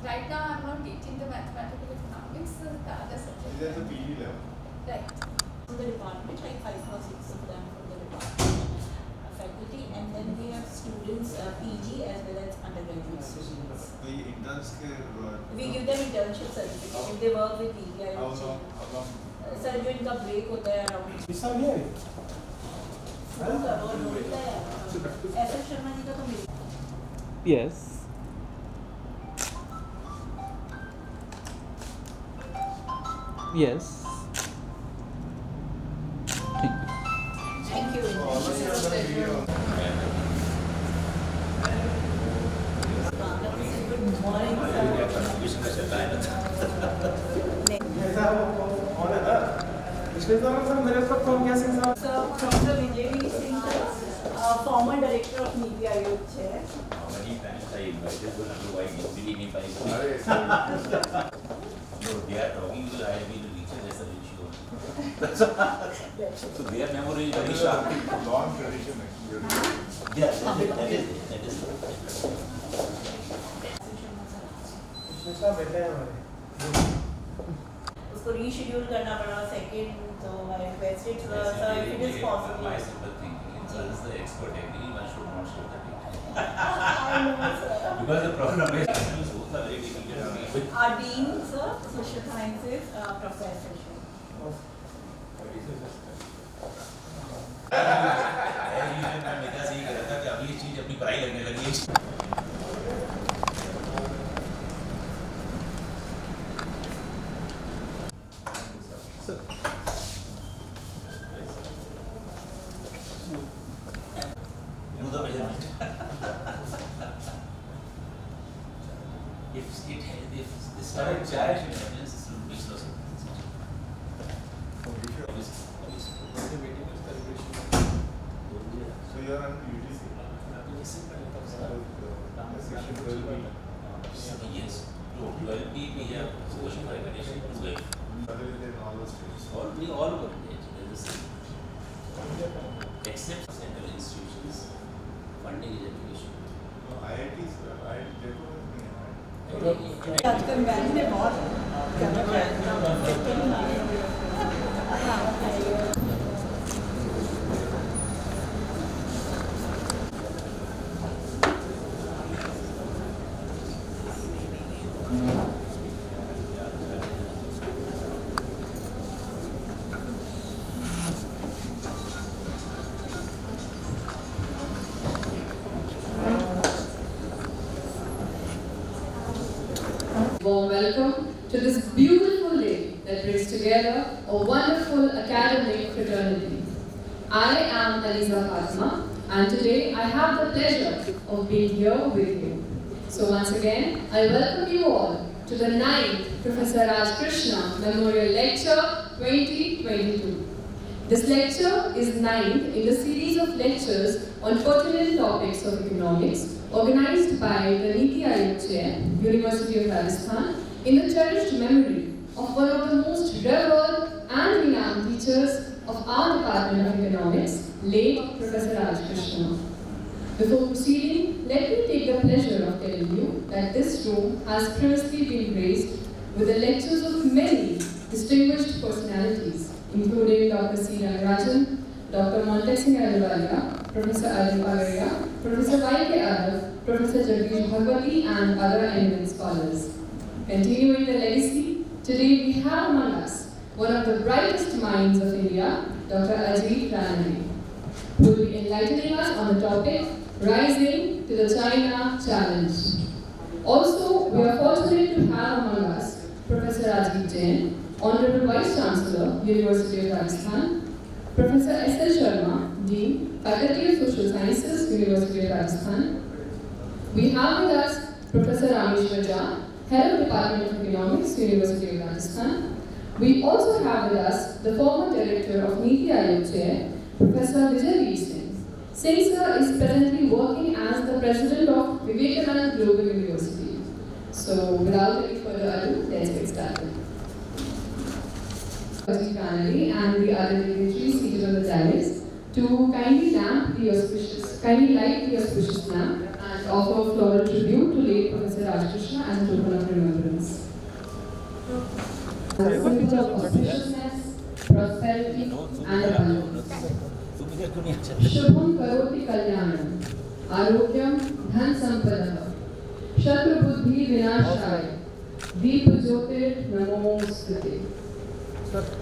Right now, I'm not teaching the mathematical economics, the other subject. There's a PG level. Right. From the department, like 5 or 6 of them from the department faculty, and then we have students, PG as well as undergraduate students. The interns We give them internship certificate if they work with PG. How long? Sir, जो इनका break होता है around. इस साल नहीं आई? SF Sharma ji का तो मिल. Yes. Yes. Thank you. This is a pleasure. Good morning, ऐसा कौन है ना? पिछले दौरान सर मेरे साथ कौन क्या सिंह साहब? Sir, Dr. Vijay Singh, former director of NITI Aayog chair. Many times I invited one of the white easily if I no, they are talking because I have been to teacher as a ratio. So their memory is very sharp. Long tradition actually. Yeah, that is it. पिछले साल बैठे हैं हमारे. उसको reschedule करना पड़ा second, so I requested sir if it is possible. My simple thing is the expert technically one should not show the I know, sir. because the problem is both are very difficult. Our dean, sir, social sciences, Professor. मैं मिता से ही कह रहा था कि अभी ये चीज अपनी पढ़ाई लगने लगी है. You know the measurement. If the start charge evidence is makes no sense. So you are on UGC. Section 12B. Yes. No, 12B we have social validation 12. Other than all those states. All over there is the same. Except central institutions, funding is education. No, IITs, IIT Jaipur has been आजकल math में बहुत Warm welcome to this beautiful day that brings together a wonderful academic fraternity. I am Aliza Fatma, and today I have the pleasure of being here with you. So once again, I welcome you all to the 9th Professor Raj Krishna Memorial Lecture 2022. This lecture is 9th in the series of lectures on pertinent topics of economics organized by the NITI Aayog Chair, University of Rajasthan, in the cherished memory of one of the most revered and renowned teachers of our Department of Economics, late Professor Raj Krishna. Before proceeding, let me take the pleasure of telling you that this room has previously been graced with the lectures of many distinguished personalities, including Dr. C. Rangarajan, Dr. Montek Singh Ahluwalia, Professor Ajit Ranade, Professor Y.K. Aayog, Professor Jagdish Bhagwati, and other eminent scholars. Continuing the legacy, today we have among us one of the brightest minds of India, Dr. Ajit Ranade, who will be enlightening us on the topic Rising to the China Challenge. Also, we are fortunate to have among us Professor Rajdeep Jain, Honorable Vice Chancellor, University of Rajasthan, Professor S.L. Sharma, Dean, Faculty of Social Sciences, University of Rajasthan. We have with us Professor Rameshwar Jha, Head of Department of Economics, University of Rajasthan. We also have with us the former Director of NITI Aayog Chair, Professor Vijay Singh. Singh sir is presently working as the President of Vivekananda Global University. So without any further ado, let's get started. Ajit Ranade and the other dignitaries seated on the dais to kindly light the auspicious lamp and offer floral tribute to late Professor Raj Krishna as a token of remembrance. A symbol of auspiciousness, prosperity and abundance. Shubham Karoti Kalyanam, Arogyam Dhan Sampadah, Shatru Buddhi Vinashaya, Deep Jyotir Namostute.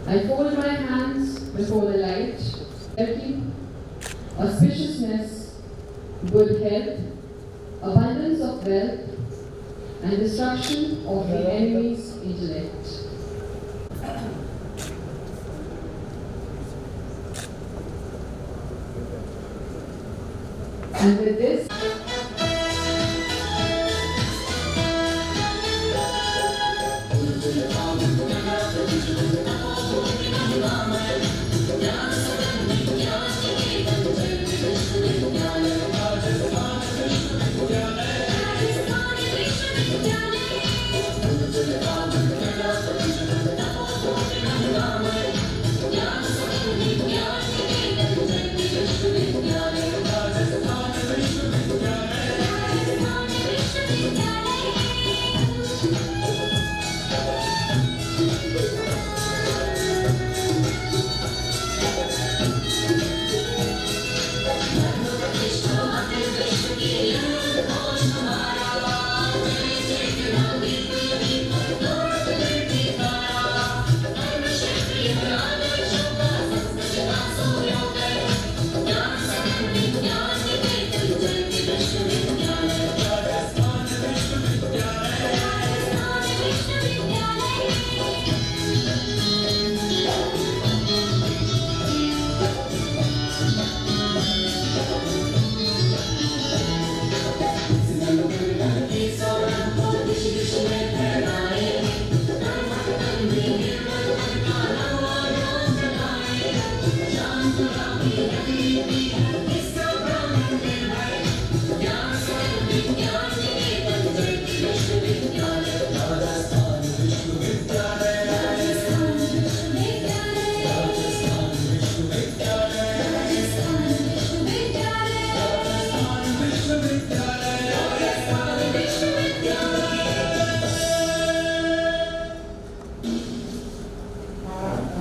I fold my hands before the light, prosperity, auspiciousness, good health, abundance of wealth, and destruction of the enemy's intellect. And with this,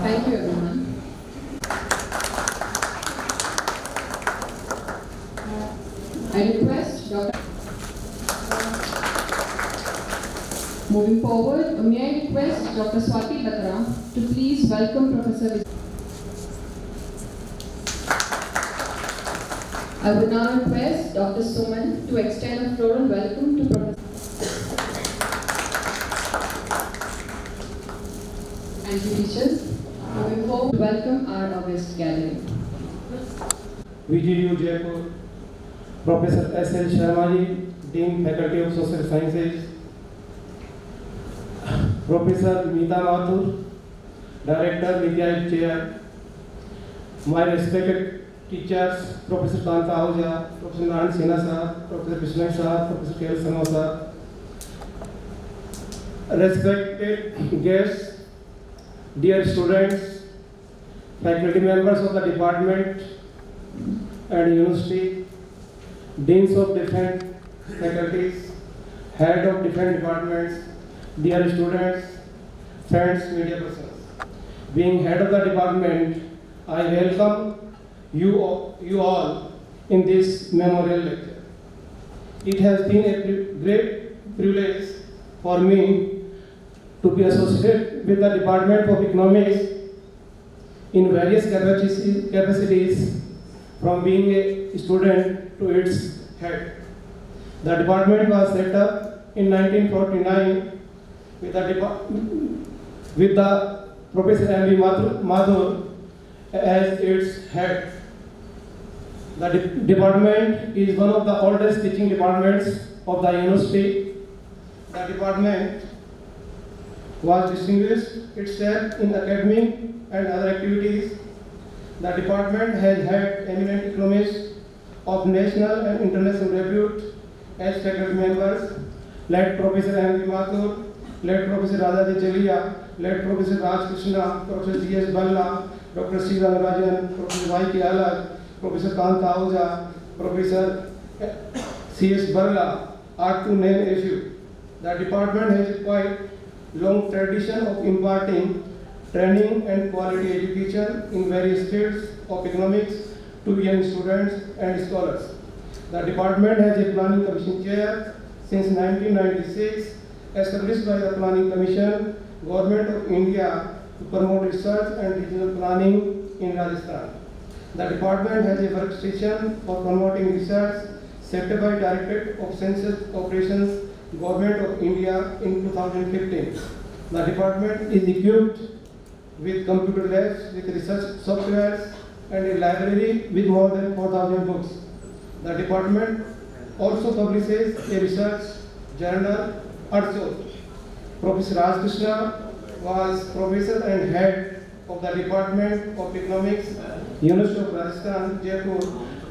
thank you everyone. I request Dr. Moving forward, may I request Dr. Swati Batra to please welcome Professor Vijay. I would now request Dr. Suman to extend a floral welcome to Professor. Thank you, teachers. Moving forward, welcome our august gathering. VGU Jaipur, Professor S.L. Sharma ji, Dean Faculty of Social Sciences, Professor Meeta Mathur, Director NITI Aayog Chair, my respected teachers, Professor Kanta Ahuja, Professor Narayan Sinha Sahab, Professor Krishna Sahab, Professor K.L. Sharma Sahab, respected guests, dear students, faculty members of the department and university, deans of different faculties, head of different departments, dear students, friends, media persons. Being head of the department, I welcome you all in this memorial lecture. It has been a great privilege for me to be associated with the Department of Economics in various capacities, from being a student to its head. The department was set up in 1949 with the Professor M.V. Mathur as its head. The department is one of the oldest teaching departments of the university. The department was distinguished itself in academic and other activities. The department has had eminent economists of national and international repute as faculty members, like Professor M. Mathur, like Professor Raja Chalia, like Professor Raj Krishna, Professor G.S. Balla, Dr. C. Rangarajan, Professor Y.K. Alag, Professor Kanta Ahuja, Professor C.S. Barla, are to name a few. The department has a quite long tradition of imparting training and quality education in various fields of economics to young students and scholars. The department has a planning commission chair since 1996, established by the Planning Commission, Government of India, to promote research and regional planning in Rajasthan. The department has a workstation for promoting research set up by Directorate of Census Operations, Government of India in 2015. The department is equipped with computer labs, with research softwares, and a library with more than 4,000 books. The department also publishes a research journal, Aayog. Professor Raj Krishna was professor and head of the Department of Economics, University of Rajasthan, Jaipur,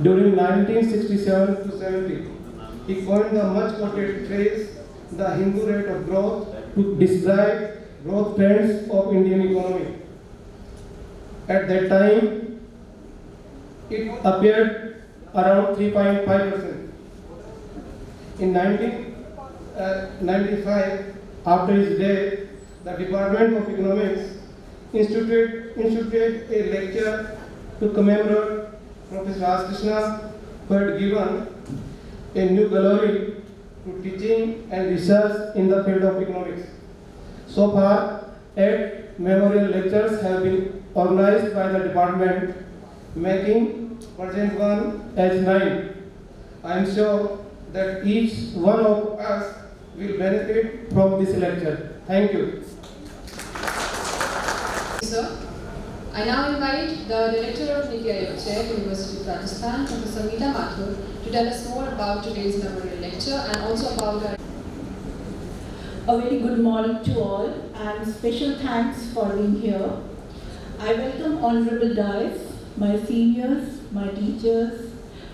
during 1967 to 70. He coined the much quoted phrase, the Hindu rate of growth, to describe growth trends of Indian economy. At that time, it appeared around 3.5%. In 1995, after his death, the Department of Economics instituted a lecture to commemorate Professor Raj Krishna, who had given a new glory to teaching and research in the field of economics. So far, 8 memorial lectures have been organized by the department, making present one as 9. I am sure that each one of us will benefit from this lecture. Thank you. Sir, I now invite the Director of NITI Aayog Chair, University of Rajasthan, Professor Meeta Mathur, to tell us more about today's memorial lecture and also about our... A very good morning to all and special thanks for being here. I welcome Honorable Dais, my seniors, my teachers,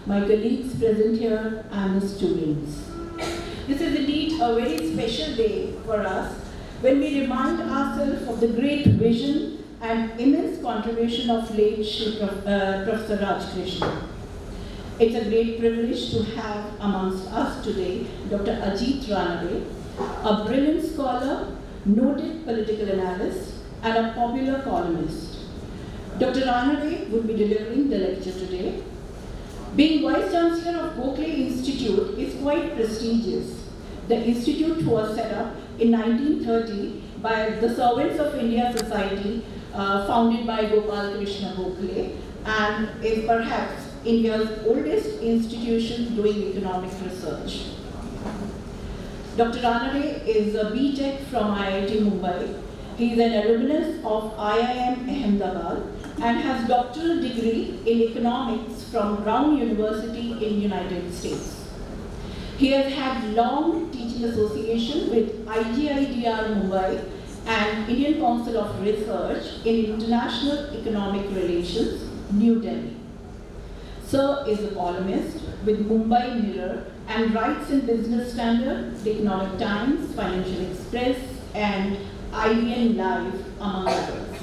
my colleagues present here and the students. This is indeed a very special day for us when we remind ourselves of the great vision and immense contribution of late Professor Raj Krishna. It's a great privilege to have amongst us today Dr. Ajit Ranade, a brilliant scholar, noted political analyst, and a popular columnist. Dr. Ranade will be delivering the lecture today. Being Vice Chancellor of Gokhale Institute is quite prestigious. The institute was set up in 1930 by the Servants of India Society, founded by Raj Krishna Gokhale, and is perhaps India's oldest institution doing economic research. Dr. Ranade is a B.Tech from IIT Mumbai. He is an alumnus of IIM Ahmedabad and has doctoral degree in economics from Brown University in United States. He has had long teaching association with IGIDR Mumbai and Indian Council of Research in International Economic Relations, New Delhi. Sir is a columnist with Mumbai Mirror and writes in Business Standard, The Economic Times, Financial Express, and IBN Live, among others.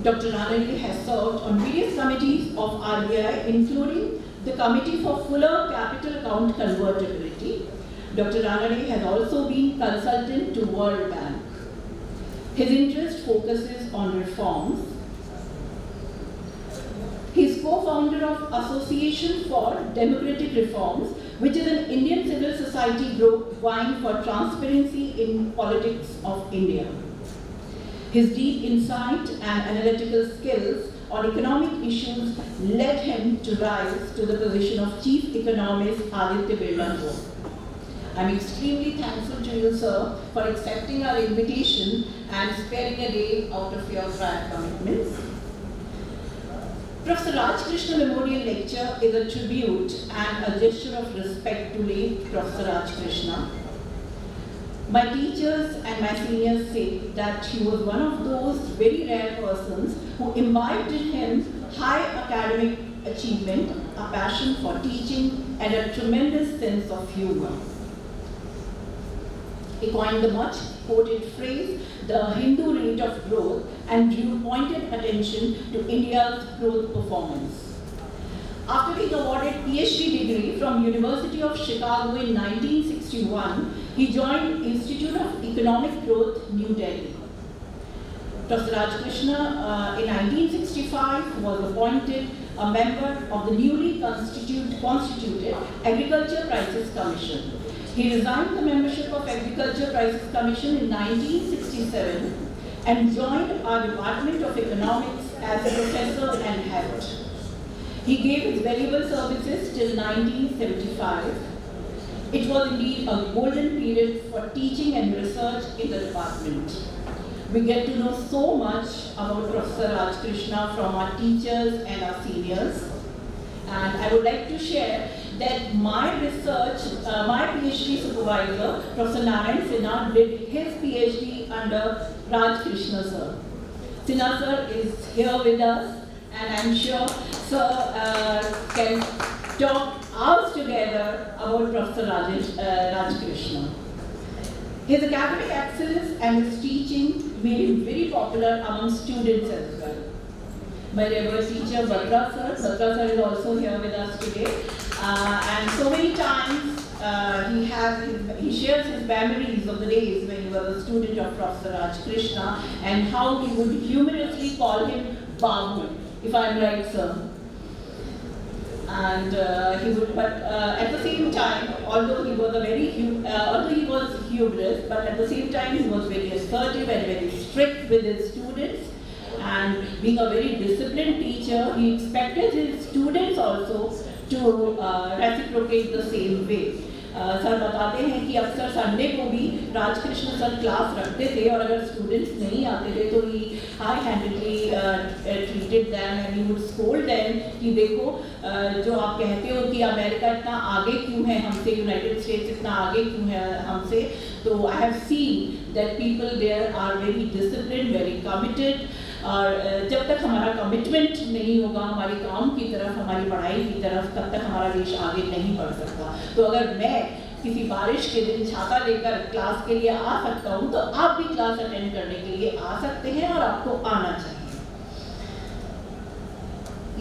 Dr. Ranade has served on various committees of RBI, including the Committee for Fuller Capital Account Convertibility. Dr. Ranade has also been consultant to World Bank. His interest focuses on reforms. He is co-founder of Association for Democratic Reforms, which is an Indian civil society group vying for transparency in politics of India. His deep insight and analytical skills on economic issues led him to rise to the position of Chief Economist Aditya Birla Group. I'm extremely thankful to you, sir, for accepting our invitation and sparing a day out of your prior commitments. Professor Raj Krishna Memorial Lecture is a tribute and a gesture of respect to late Professor Raj Krishna. My teachers and my seniors say that he was one of those very rare persons who imbibed in him high academic achievement, a passion for teaching, and a tremendous sense of humor. He coined the much quoted phrase, the Hindu rate of growth, and drew pointed attention to India's growth performance. After being awarded PhD degree from University of Chicago in 1961, he joined Institute of Economic Growth, New Delhi. Professor Raj Krishna in 1965 was appointed a member of the newly constituted Agriculture Prices Commission. He resigned the membership of Agriculture Prices Commission in 1967 and joined our Department of Economics as a professor and head. He gave his valuable services till 1975. It was indeed a golden period for teaching and research in the department. We get to know so much about Professor Raj Krishna from our teachers and our seniors. And I would like to share that my research, my PhD supervisor, Professor Narayan Sinha, did his PhD under Raj Krishna sir. Sinha sir is here with us, and I'm sure sir can talk hours together about Professor Raj Krishna. His academic excellence and his teaching made him very popular among students as well. My revered teacher, Batra sir is also here with us today. And so many times he shares his memories of the days when he was a student of Professor Raj Krishna and how he would humorously call him Babu, if I'm right, sir. And he would, but at the same time, although he was humorous, but at the same time he was very assertive and very strict with his students. And being a very disciplined teacher, he expected his students also to reciprocate the same way. Sir बताते हैं कि अक्सर Sunday को भी राज Krishna sir class रखते थे और अगर स्टूडेंट्स नहीं आते थे तो he high handedly treated them and he would scold them कि देखो जो आप कहते हो कि अमेरिका इतना आगे क्यों है हमसे, यूनाइटेड स्टेट्स इतना आगे क्यों है हमसे, तो I have seen that people there are very discipline, very committed. और जब तक हमारा कमिटमेंट नहीं होगा हमारे काम की तरफ, हमारी पढ़ाई की तरफ, तब तक हमारा देश आगे नहीं बढ़ सकता. तो अगर मैं किसी बारिश के दिन छाता लेकर क्लास के लिए आ सकता हूँ तो आप भी क्लास अटेंड करने के लिए आ सकते हैं और आपको आना चाहिए.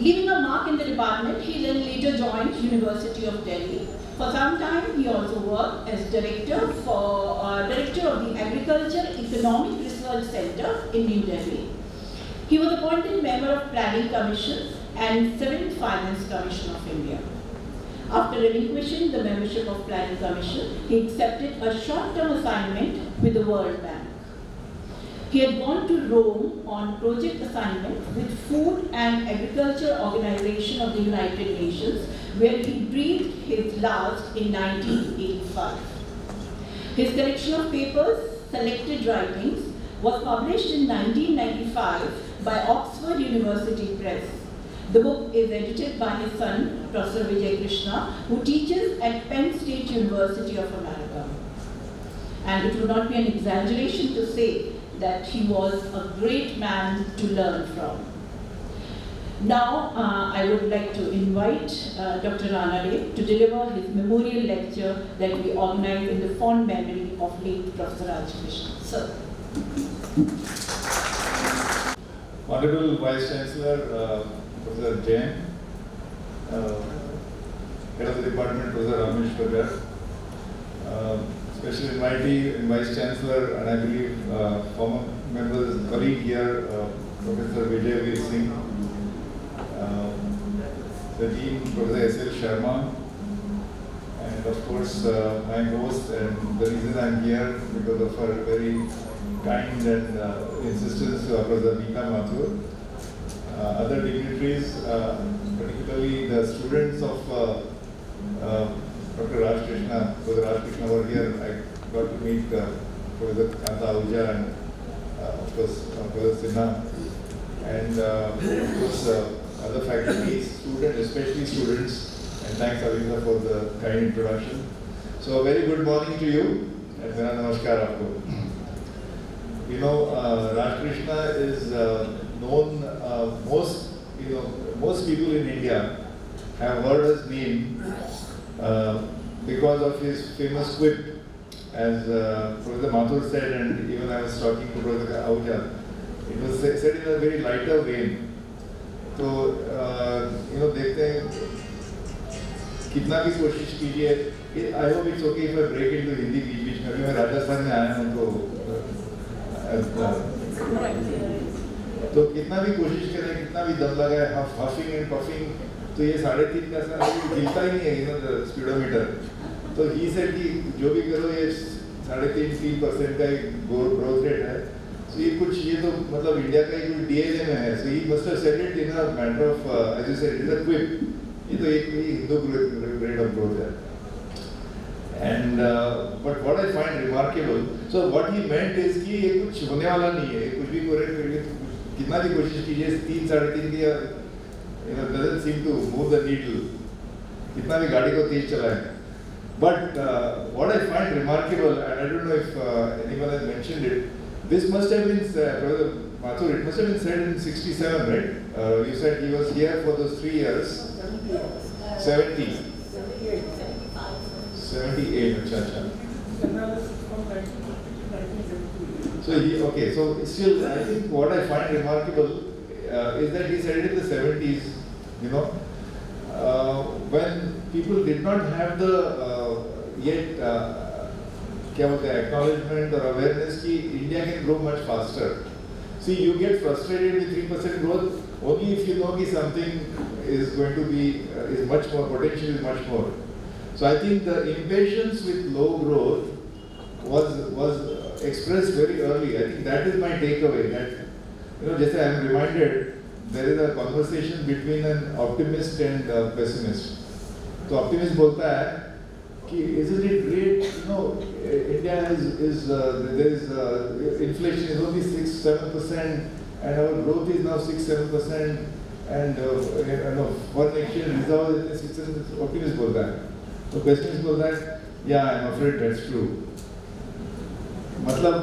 Leaving a mark in the department, he then later joined University of Delhi. For some time, he also worked as director of the Agriculture Economic Research Center in New Delhi. He was appointed member of Planning Commission and 7th Finance Commission of India. After relinquishing the membership of Planning Commission, he accepted a short-term assignment with the World Bank. He had gone to Rome on project assignment with Food and Agriculture Organization of the United Nations, where he breathed his last in 1985. His collection of papers, Selected Writings, was published in 1995 by Oxford University Press. The book is edited by his son, Professor Raj Krishna, who teaches at Penn State University of America. And it would not be an exaggeration to say that he was a great man to learn from. Now, I would like to invite Dr. Ranade to deliver his memorial lecture that we organized in the fond memory of late Professor Raj Krishna. Sir. Honorable Vice Chancellor, Professor Jain, Head of the Department, Professor Ramesh Pagar, Special Invitee and Vice Chancellor, and I believe former members, colleague here, Professor Vijay Veer Singh, the Dean, Professor S.L. Sharma, and of course my host, and the reason I am here because of her very kind and insistence, Professor Nika Mathur. Other dignitaries, particularly the students of Dr. Raj Krishna, Professor Raj Krishna were here. I got to meet Professor Kanta Ahuja and of course Professor Sinha, and of course other faculties, students, especially students, and thanks Alinda for the kind introduction. So a very good morning to you, and mera namaskar aapko. You know, Raj Krishna is known, most people in India have heard his name because of his famous quip. As Professor Mathur said, and even I was talking to Professor Aayog, it was said in a very lighter vein. तो देखते हैं कितना भी कोशिश कीजिए. I hope it's okay if I break into Hindi बीच में. अभी मैं राजस्थान में आया हूँ तो कितना भी कोशिश करें, कितना भी दम लगाए, huffing and puffing, तो ये 3.5 का हिलता ही नहीं है स्पीडोमीटर. तो he said कि जो भी करो ये 3.5% का एक ग्रोथ रेट है. So ये तो मतलब इंडिया का एक DNA में है. So he must have said it in a matter of, as you said, it is a quip. ये तो एक हिंदू rate of growth है. And but what I find remarkable, so what he meant is कि ये कुछ होने वाला नहीं है. कुछ भी करें, कितना भी कोशिश कीजिए, 3-3.5 की doesn't seem to move the needle. कितना भी गाड़ी को तेज चलाएं. But what I find remarkable, and I don't know if anyone has mentioned it, this must have been, Professor Mathur, it must have been said in 67, right? You said he was here for those 3 years. 70. 78, acha. So still, I think what I find remarkable is that he said it in the 70s, when people did not have the yet acknowledgement or awareness that India can grow much faster. See, you get frustrated with 3% growth only if you know that something is going to be, is much more, potential is much more. So I think the impatience with low growth was expressed very early. I think that is my takeaway. That, just I am reminded, there is a conversation between an optimist and a pessimist. So optimist बोलता है कि isn't it great? India there is inflation is only 6-7%, and our growth is now 6-7%, and foreign exchange reserve is 6-7%. Optimist बोलता है. So pessimist बोलता है, yeah, I'm afraid that's true. मतलब,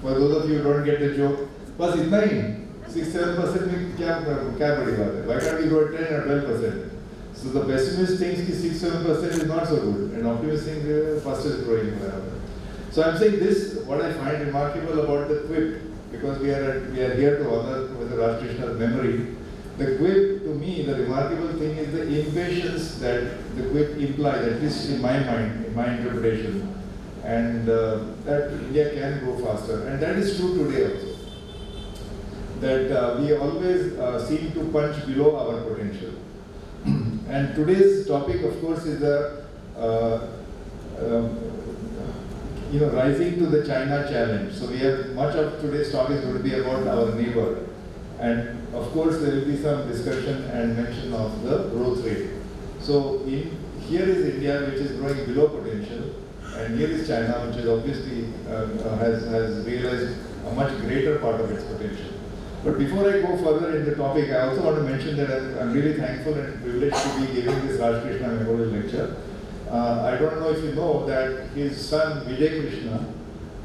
for those of you who don't get the joke, बस इतना ही. 6-7% में क्या बड़ी बात है? Why can't we grow at 10 or 12%? So the pessimist thinks that 6-7% is not so good, and optimist thinks the fastest growing. So I'm saying this, what I find remarkable about the quip, because we are here to honor Professor Raj Krishna's memory. The quip, to me, the remarkable thing is the impatience that the quip implies, at least in my mind, in my interpretation, and that India can grow faster, and that is true today also. That we always seem to punch below our potential. And today's topic, of course, is the rising to the China challenge. So we have much of today's talk is going to be about our neighbor, and of course there will be some discussion and mention of the growth rate. So here is India, which is growing below potential, and here is China, which is obviously has realized a much greater part of its potential. But before I go further in the topic, I also want to mention that I'm really thankful and privileged to be giving this Raj Krishna Memorial Lecture. I don't know if you know that his son Ajit Krishna,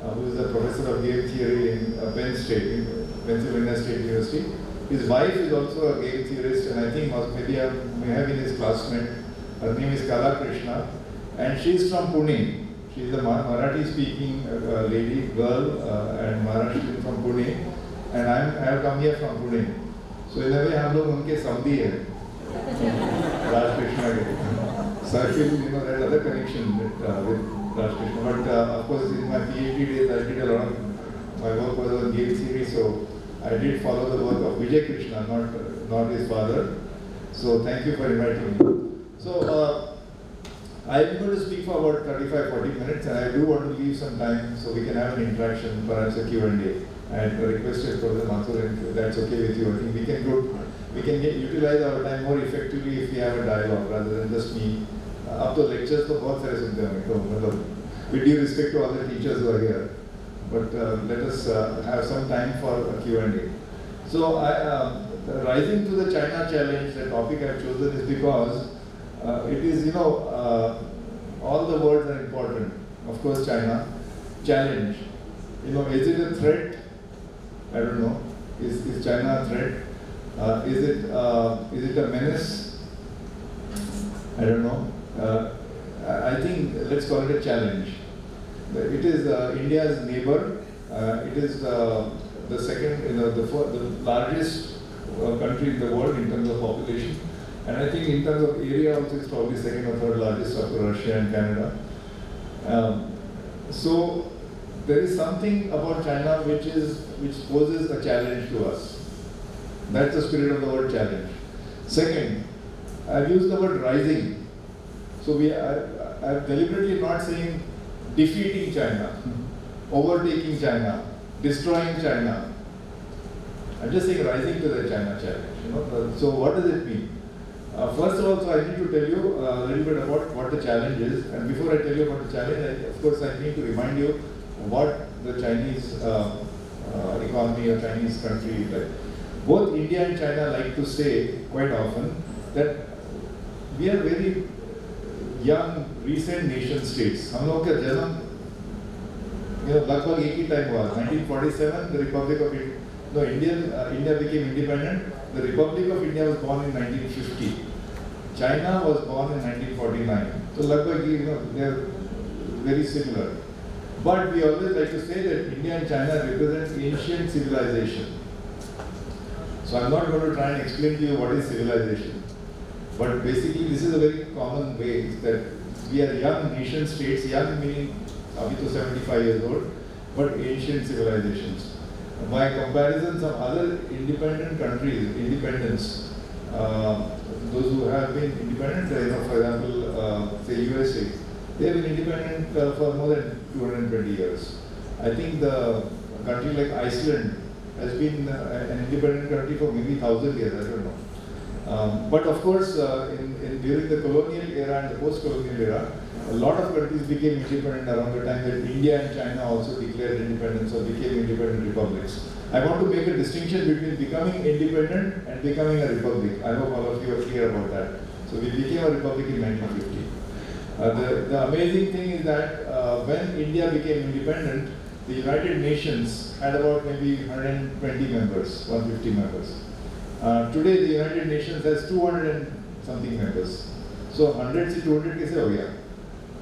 who is a professor of game theory in Penn State, in Pennsylvania State University, his wife is also a game theorist, and I think maybe I may have been his classmate. Her name is Krishna, and she is from Pune. She is a Marathi-speaking lady, girl, and Maharashtrian from Pune. And I have come here from Pune. So in a way, हम लोग उनके समधी हैं, Raj Krishna के. So I feel there is other connection with Raj Krishna. But of course, in my PhD days, I did a lot of my work was on game theory. So I did follow the work of Vijay Krishna, not his father. So thank you for inviting me. So I'm going to speak for about 35-40 minutes, and I do want to leave some time so we can have an interaction, perhaps a Q&A. I had requested Professor Mathur, and if that's okay with you, I think we can utilize our time more effectively if we have a dialogue rather than just me. Up to lectures, तो बहुत सारे सुनते हैं, with due respect to all the teachers who are here. But let us have some time for a Q&A. So rising to the China challenge, the topic I've chosen is because it is, all the words are important. Of course, China. Challenge. Is it a threat? I don't know. Is China a threat? Is it a menace? I don't know. I think let's call it a challenge. It is India's neighbor. It is the second, the largest country in the world in terms of population, and I think in terms of area also it's probably second or third largest after Russia and Canada. So there is something about China which poses a challenge to us. That's the spirit of the word challenge. Second, I've used the word rising. So I'm deliberately not saying defeating China, overtaking China, destroying China. I'm just saying rising to the China challenge. So what does it mean? First of all, so I need to tell you a little bit about what the challenge is. And before I tell you about the challenge, of course, I need to remind you what the Chinese economy or Chinese country is like. Both India and China like to say quite often that we are very young, recent nation states. हम लोग का जन्म लगभग एक ही time हुआ. 1947, the Republic of India became independent. The Republic of India was born in 1950. China was born in 1949. So लगभग they are very similar. But we always like to say that India and China represent ancient civilization. So I'm not going to try and explain to you what is civilization. But basically this is a very common way, is that we are young nation states, young meaning abhi to 75 years old, but ancient civilizations. By comparison, some other independent countries, those who have been independent, for example, say USA, they have been independent for more than 220 years. I think the country like Iceland has been an independent country for maybe 1,000 years, I don't know. But of course, during the colonial era and the post-colonial era, a lot of countries became independent around the time that India and China also declared independence or became independent republics. I want to make a distinction between becoming independent and becoming a republic. I hope all of you are clear about that. So we became a republic in 1950. The amazing thing is that when India became independent, the United Nations had about maybe 120 members, 150 members. Today the United Nations has 200 and something members. So 100 to 200 kaise ho gaya?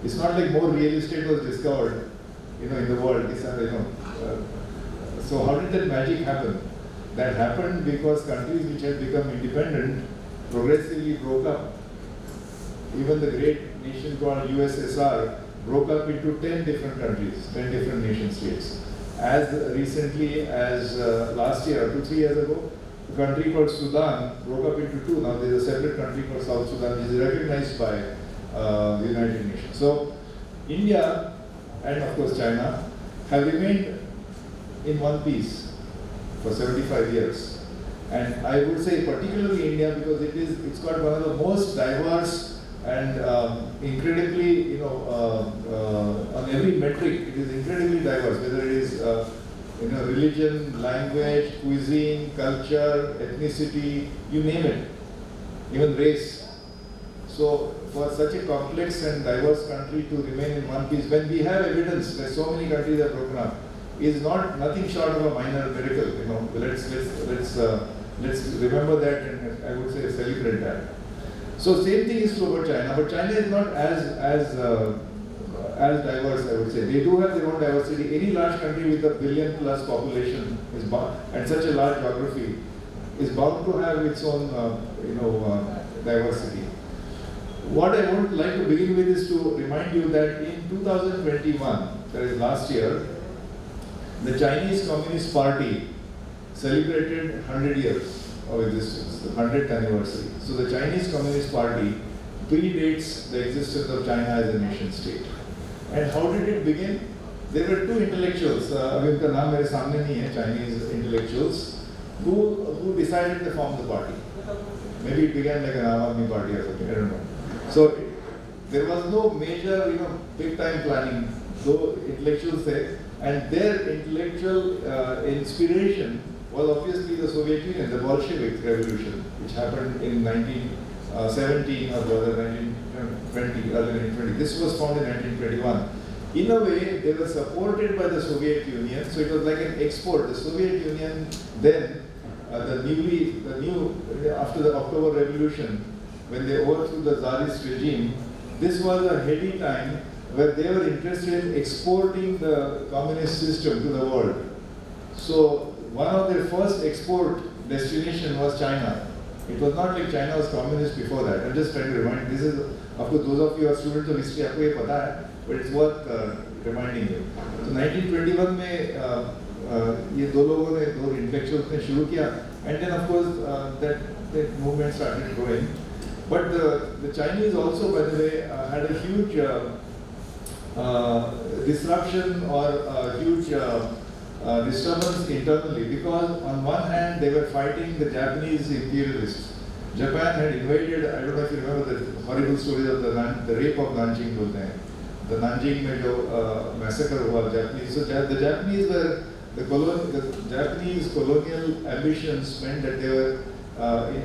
It's not like more real estate was discovered, in the world. So how did that magic happen? That happened because countries which had become independent progressively broke up. Even the great nation called USSR broke up into 10 different countries, 10 different nation states. As recently as last year, 2-3 years ago, a country called Sudan broke up into two. Now there is a separate country called South Sudan, which is recognized by the United Nations. So India and of course China have remained in one piece for 75 years. And I would say particularly India because it's got one of the most diverse and incredibly, on every metric, it is incredibly diverse, whether it is religion, language, cuisine, culture, ethnicity, you name it, even race. So for such a complex and diverse country to remain in one piece, when we have evidence that so many countries are broken up, is nothing short of a minor miracle. Let's remember that, and I would say celebrate that. So same thing is true about China, but China is not as diverse, I would say. They do have their own diversity. Any large country with a billion plus population is bound, and such a large geography is bound to have its own, diversity. What I would like to begin with is to remind you that in 2021, that is last year, the Chinese Communist Party celebrated 100 years of existence, the 100th anniversary. So the Chinese Communist Party predates the existence of China as a nation state. And how did it begin? There were two intellectuals, abhi unka naam mere samne nahi hai, Chinese intellectuals, who decided to form the party. Maybe it began like an Aam Aadmi party or something, I don't know. So there was no major, big time planning, though intellectuals say, and their intellectual inspiration was obviously the Soviet Union, the Bolshevik Revolution, which happened in 1917 or rather 1920, early 1920. This was found in 1921. In a way, they were supported by the Soviet Union, so it was like an export. The Soviet Union then, after the October Revolution, when they overthrew the Tsarist regime, this was a heady time where they were interested in exporting the communist system to the world. So one of their first export destination was China. It was not like China was communist before that. I'm just trying to remind. This is, of course, those of you who are students of history, आपको ये पता है, but it's worth reminding you. So 1921 में ये दो लोगों ने, दो intellectuals ने शुरू किया, and then of course that movement started growing. But the Chinese also, by the way, had a huge disruption or a huge disturbance internally, because on one hand they were fighting the Japanese imperialists. Japan had invaded, I don't know if you remember the horrible story of the rape of Nanjing. The Nanjing mein jo massacre hua Japanese. So the Japanese were, the Japanese colonial ambitions meant that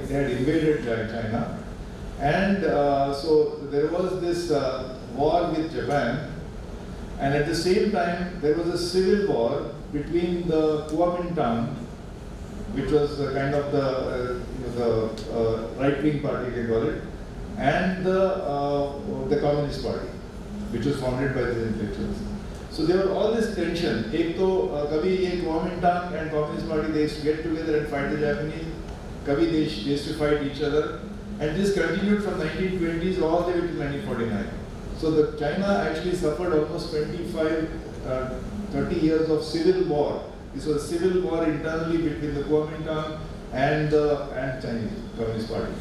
they had invaded China. And so there was this war with Japan, and at the same time there was a civil war between the Kuomintang, which was kind of the right-wing party, they call it, and the Communist Party, which was founded by the intellectuals. So there was all this tension. Ek to kabhi ye Kuomintang and Communist Party, they used to get together and fight the Japanese. Kabhi they used to fight each other. And this continued from 1920s all the way to 1949. So the China actually suffered almost 30 years of civil war. This was a civil war internally between the Kuomintang and Chinese Communist Party.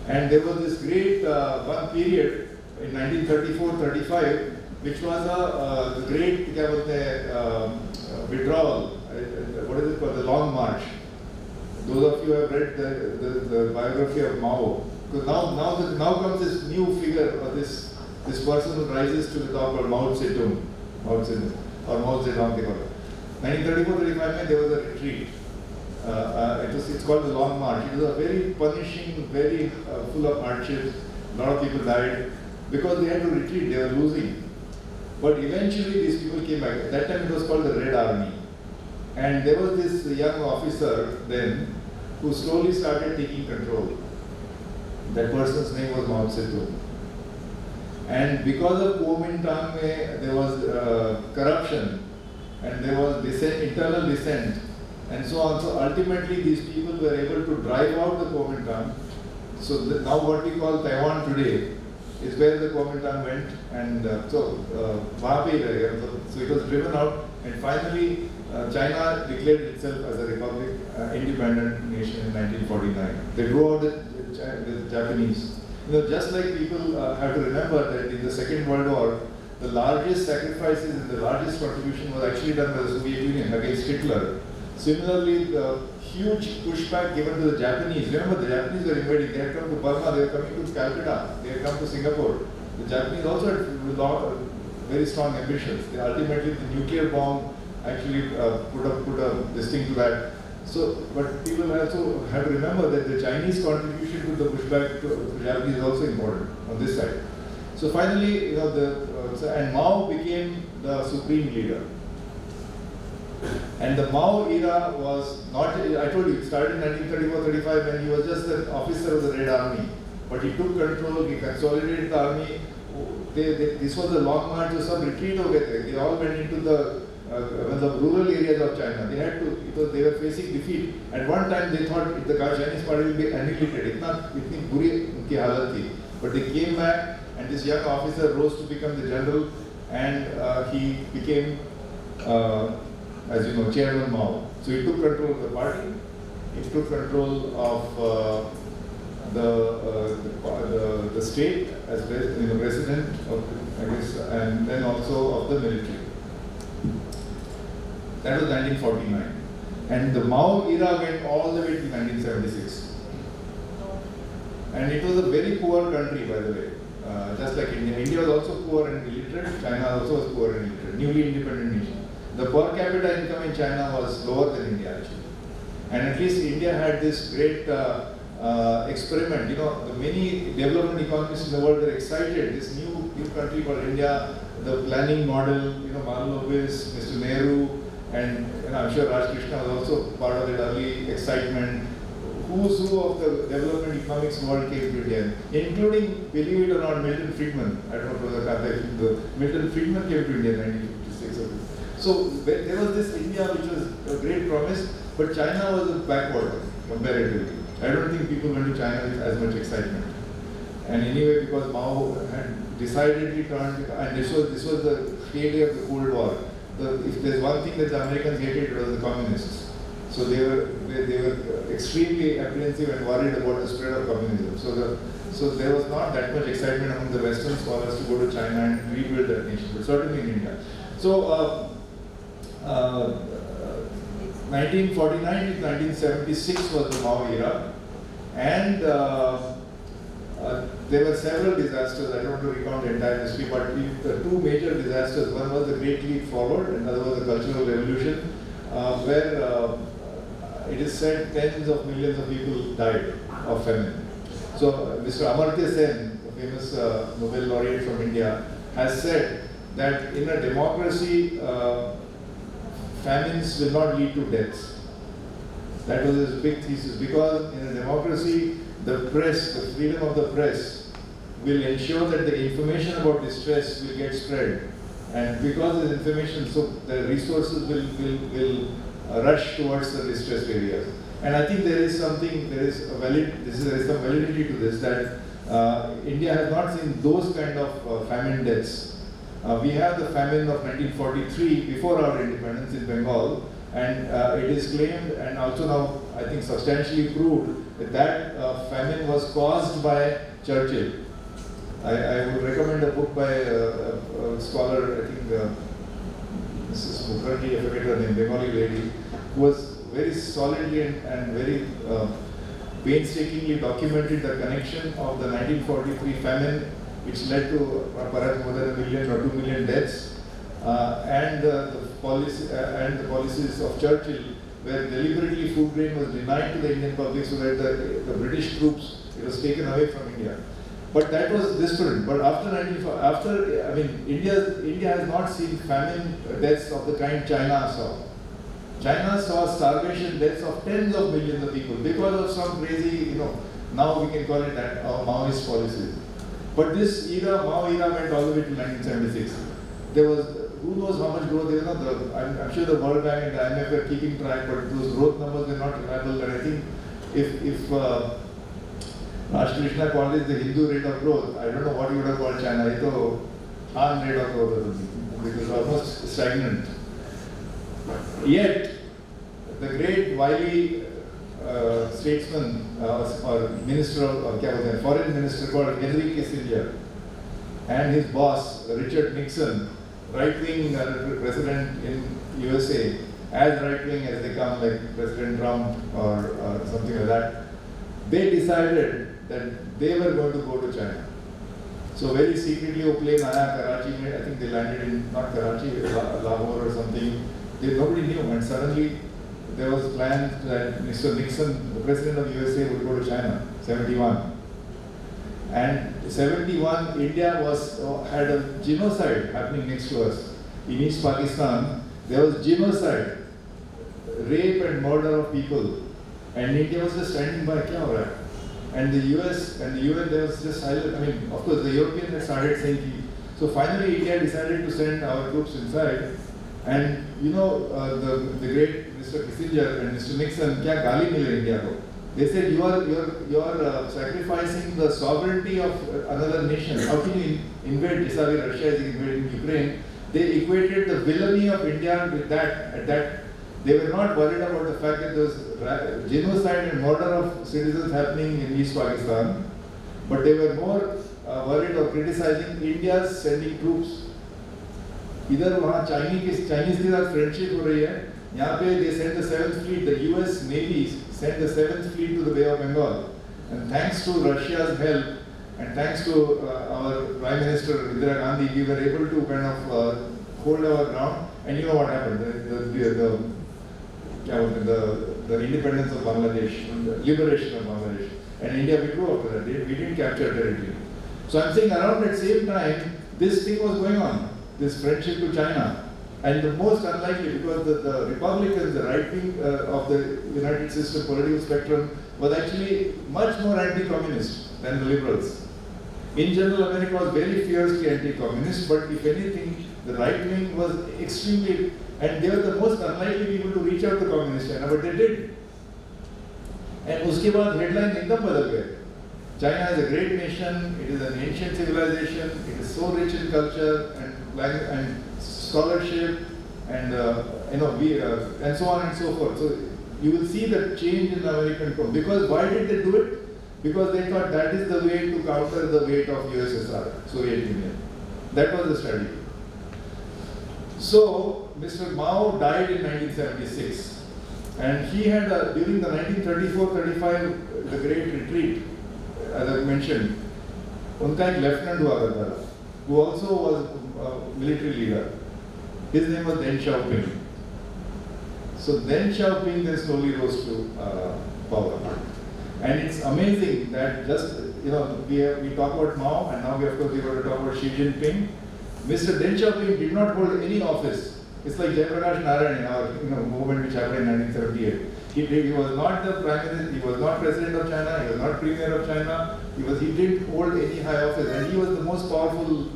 And there was this great one period in 1934-35, which was a great withdrawal. What is it called? The Long March. Those of you who have read the biography of Mao, because now comes this new figure, or this person who rises to the top, called Mao Zedong, or Mao Zedong they call it. 1934-35, there was a retreat. It's called the Long March. It was a very punishing, very full of hardships. A lot of people died because they had to retreat. They were losing. But eventually, these people came back. At that time, it was called the Red Army. And there was this young officer then who slowly started taking control. That person's name was Mao Zedong. And because of Kuomintang, there was corruption and there was internal dissent and so on. So ultimately, these people were able to drive out the Kuomintang. So now what we call Taiwan today is where the Kuomintang went, and so it was driven out, and finally China declared itself as a republic, independent nation in 1949. They drew out the Japanese. Just like people have to remember that in the Second World War, the largest sacrifices and the largest contribution was actually done by the Soviet Union against Hitler. Similarly, the huge pushback given to the Japanese. Remember, the Japanese were invading. They had come to Burma, they were coming to Calcutta, they had come to Singapore. The Japanese also had very strong ambitions. They ultimately, the nuclear bomb actually put a this thing to that. So, but people also have to remember that the Chinese contribution to the pushback to the Japanese is also important on this side. So finally, and Mao became the supreme leader. And the Mao era was not, I told you, it started in 1934-35 when he was just an officer of the Red Army. But he took control, he consolidated the army. This was a long march, so some retreat over there. They all went into the rural areas of China. They had to, because they were facing defeat. At one time they thought the Chinese party will be annihilated. Itni buri unki halat thi. But they came back, and this young officer rose to become the general, and he became, as you know, Chairman Mao. So he took control of the party, he took control of the state as president of, I guess, and then also of the military. That was 1949. And the Mao era went all the way to 1976. And it was a very poor country, by the way. Just like India. India was also poor and illiterate. China also was poor and illiterate. Newly independent nation. The per capita income in China was lower than India actually. And at least India had this great experiment. You know, the many development economists in the world were excited. This new country called India, the planning model, you know, Lopez, Mr. Nehru, and I'm sure Raj Krishna was also part of that early excitement. Who's who of the development economics world came to India, including, believe it or not, Milton Friedman. I don't know whether Milton Friedman came to India in 1956. So there was this India which was a great promise, but China was a backward comparatively. I don't think people went to China with as much excitement. And anyway, because Mao had decidedly turned, and this was the heyday of the Cold War. If there's one thing that the Americans hated, it was the communists. So they were extremely apprehensive and worried about the spread of communism. So there was not that much excitement among the Western scholars to go to China and rebuild that nation, but certainly in India. So 1949 to 1976 was the Mao era, and there were several disasters. I don't want to recount the entire history, but the two major disasters, one was the Great Leap Forward, and another was the Cultural Revolution, where it is said tens of millions of people died of famine. So Mr. Amartya Sen, the famous Nobel laureate from India, has said that in a democracy, famines will not lead to deaths. That was his big thesis, because in a democracy, the press, the freedom of the press, will ensure that the information about distress will get spread. And because of the information, so the resources will rush towards the distressed areas. And I think there is some validity to this, that India has not seen those kind of famine deaths. We have the famine of 1943 before our independence in Bengal, and it is claimed and also now I think substantially proved that famine was caused by Churchill. I would recommend a book by a scholar, I think Mrs. Mukherjee, I forget her name, Bengali lady, who was very solidly and very painstakingly documented the connection of the 1943 famine, which led to perhaps more than 1 million or 2 million deaths, and the policies of Churchill, where deliberately food grain was denied to the Indian public so that the British troops, it was taken away from India. But that was different. But India has not seen famine deaths of the kind China saw. China saw starvation deaths of tens of millions of people because of some crazy, now we can call it that Maoist policies. But this era, Mao era, went all the way to 1976. There was, who knows how much growth, I'm sure the World Bank and the IMF were keeping track, but those growth numbers were not reliable. And I think if Raj Krishna called it the Hindu rate of growth, I don't know what you would have called China. It was Han rate of growth or something, because it was almost stagnant. Yet, the great wily statesman or minister or foreign minister called Henry Kissinger and his boss Richard Nixon, right-wing president in USA, as right-wing as they come, like President Trump or something like that, they decided that they were going to go to China. So very secretly, a plane Karachi, I think they landed in, not Karachi, Lahore or something. Nobody knew, and suddenly there was plans that Mr. Nixon, the president of USA, would go to China, 71. And 71, India had a genocide happening next to us. In East Pakistan, there was genocide, rape and murder of people. And India was just standing by, kya ho raha hai? And the US and the UN, there was just silent. I mean, of course, the Europeans had started saying, so finally India decided to send our troops inside. And the great Mr. Kissinger and Mr. Nixon, kya gali mile India ko? They said, you are sacrificing the sovereignty of another nation. How can you invade vis-a-vis Russia is invading Ukraine? They equated the villainy of India with that. They were not worried about the fact that there was genocide and murder of citizens happening in East Pakistan, but they were more worried or criticizing India's sending troops. इधर वहाँ Chinese के साथ friendship हो रही है. यहाँ पे they sent the 7th fleet, the US Navy sent the 7th fleet to the Bay of Bengal, and thanks to Russia's help and thanks to our Prime Minister Indira Gandhi, we were able to kind of hold our ground. And you know what happened? The the independence of Bangladesh, the liberation of Bangladesh, and India withdrew after that. We didn't capture territory. So I'm saying around that same time, this thing was going on, this friendship to China. And the most unlikely, because the Republicans, the right wing of the United System political spectrum, was actually much more anti-communist than the liberals. In general, America was very fiercely anti-communist, but if anything, the right wing was extremely, and they were the most unlikely people to reach out to communist China, but they did. And uske baad headline ekdam badal gaye. China is a great nation, it is an ancient civilization, it is so rich in culture and language and scholarship and and so on and so forth. So you will see the change in American tone. Because why did they do it? Because they thought that is the way to counter the weight of USSR, Soviet Union. That was the strategy. So Mr. Mao died in 1976, and he had during the 1934-35 the Great Retreat, as I mentioned, unka ek lieutenant hua karta tha, who also was a military leader. His name was Deng Xiaoping. So Deng Xiaoping then slowly rose to power. And it's amazing that just, we talk about Mao, and now we of course we got to talk about Xi Jinping. Mr. Deng Xiaoping did not hold any office. It's like Jayaprakash Narayan in our movement which happened in 1978. He was not the prime minister, he was not president of China, he was not premier of China, he didn't hold any high office, and he was the most powerful.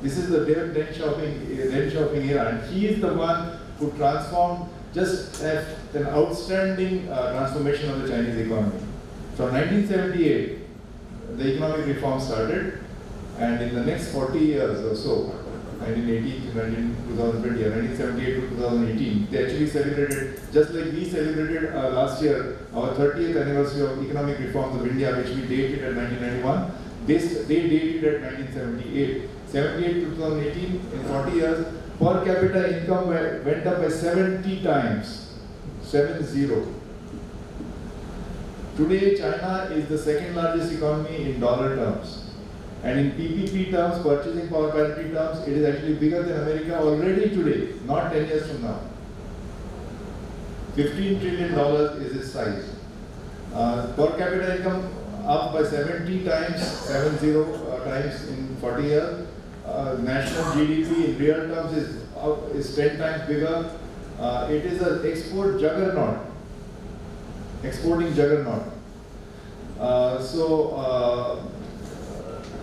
This is the Deng Xiaoping era, and he is the one who transformed, just an outstanding transformation of the Chinese economy. From 1978, the economic reform started, and in the next 40 years or so, 1980 to 2020, 1978 to 2018, they actually celebrated, just like we celebrated last year, our 30th anniversary of economic reforms of India, which we dated at 1991. They dated at 1978. 78 to 2018, in 40 years, per capita income went up by 70 times. 70. Today, China is the second largest economy in dollar terms. And in PPP terms, purchasing power parity terms, it is actually bigger than America already today, not 10 years from now. $15 trillion is its size. Per capita income up by 70 times, 70 times in 40 years. National GDP in real terms is 10 times bigger. It is an export juggernaut. Exporting juggernaut.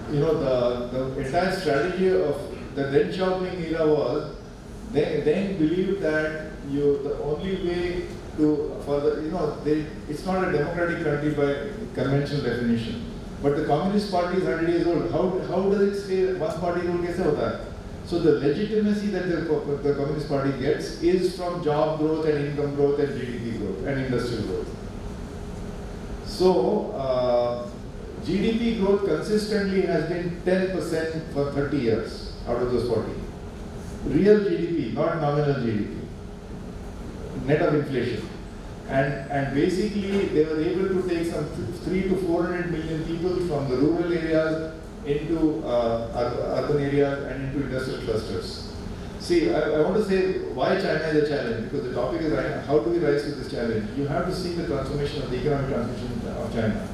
The entire strategy of the Deng Xiaoping era was they believed that the only way it's not a democratic country by conventional definition. But the Communist Party is 100 years old. How does it stay one party rule? Kaise hota hai? So the legitimacy that the Communist Party gets is from job growth and income growth and GDP growth and industrial growth. So GDP growth consistently has been 10% for 30 years out of those 40. Real GDP, not nominal GDP. Net of inflation. And basically they were able to take some 300 to 400 million people from the rural areas into urban areas and into industrial clusters. See, I want to say why China is a challenge, because the topic is how do we rise to this challenge? You have to see the transformation of the economic transformation of China.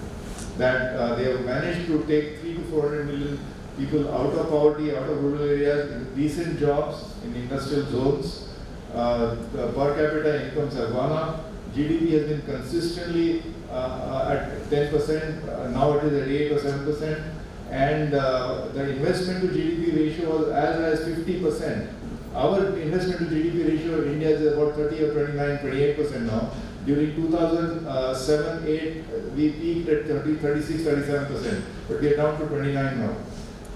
That they have managed to take 300 to 400 million people out of poverty, out of rural areas, in decent jobs, in industrial zones. The per capita incomes have gone up. GDP has been consistently at 10%, now it is at 8 or 7%, and the investment to GDP ratio was as high as 50%. Our investment to GDP ratio in India is about 30 or 29, 28% now. During 2007-8, we peaked at 36, 37%, but we are down to 29 now.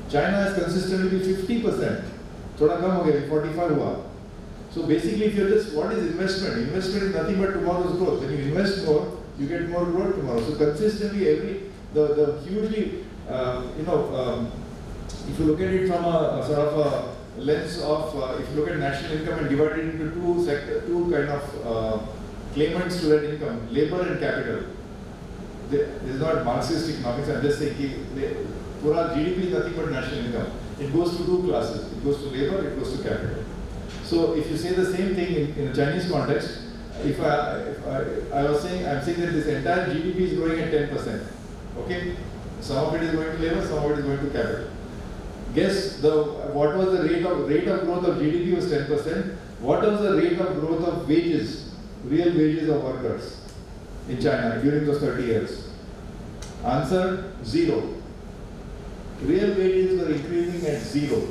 China has consistently been 50%. Thoda kam ho gaya, 45 hua. So basically, if you're just, what is investment? Investment is nothing but tomorrow's growth. When you invest more, you get more growth tomorrow. So consistently, the hugely, if you look at it from a sort of a lens of, if you look at national income and divide it into two kind of claimants to that income, labor and capital. This is not Marxist economics. I'm just saying, pura GDP is nothing but national income. It goes to two classes. It goes to labor, it goes to capital. So if you say the same thing in a Chinese context, I was saying, I'm saying that this entire GDP is growing at 10%. Okay? Some of it is going to labor, some of it is going to capital. Guess what was the rate of growth of GDP was 10%. What was the rate of growth of wages, real wages of workers in China during those 30 years? Answer, 0. Real wages were increasing at 0.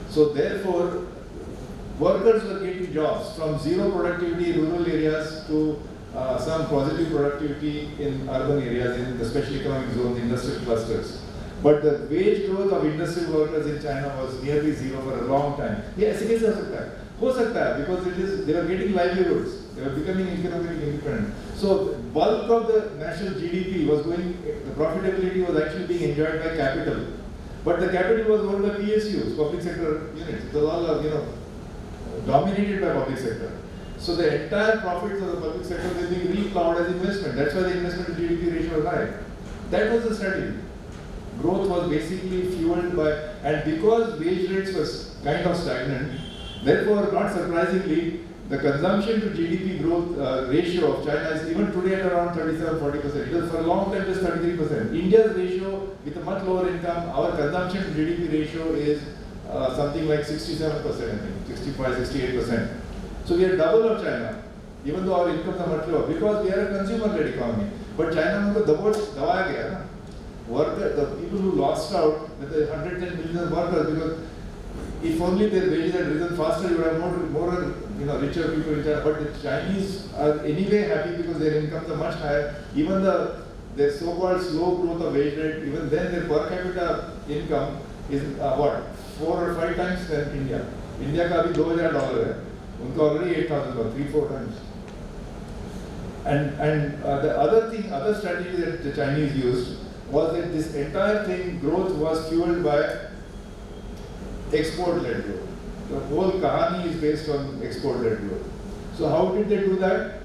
So therefore, workers were getting jobs from 0 productivity in rural areas to some positive productivity in urban areas, in the special economic zones, industrial clusters. But the wage growth of industrial workers in China was nearly 0 for a long time. Yes, it is हो सकता है, because they were getting livelihoods, they were becoming economically independent. So bulk of the national GDP was going, the profitability was actually being enjoyed by capital. But the capital was owned by PSUs, public sector units. It was all, dominated by public sector. So the entire profits of the public sector were being replowed as investment. That's why the investment to GDP ratio was high. That was the strategy. Growth was basically fueled by, and because wage rates were kind of stagnant, therefore, not surprisingly, the consumption to GDP growth ratio of China is even today at around 37-40%. It was for a long time just 33%. India's ratio, with a much lower income, our consumption to GDP ratio is something like 67%, I think, 65-68%. So we are double of China, even though our incomes are much lower, because we are a consumer-led economy. But China को दबाया गया ना. The people who lost out with the 110 million workers, because if only their wages had risen faster, you would have more richer people in China. But the Chinese are anyway happy because their incomes are much higher. Even their so-called slow growth of wage rate, even then their per capita income is 4 or 5 times than India. India का अभी $2,000 है, उनका already $8,000, 3-4 times. And the other strategy that the Chinese used was that this entire thing, growth was fueled by export-led growth. The whole kahani is based on export-led growth. So how did they do that?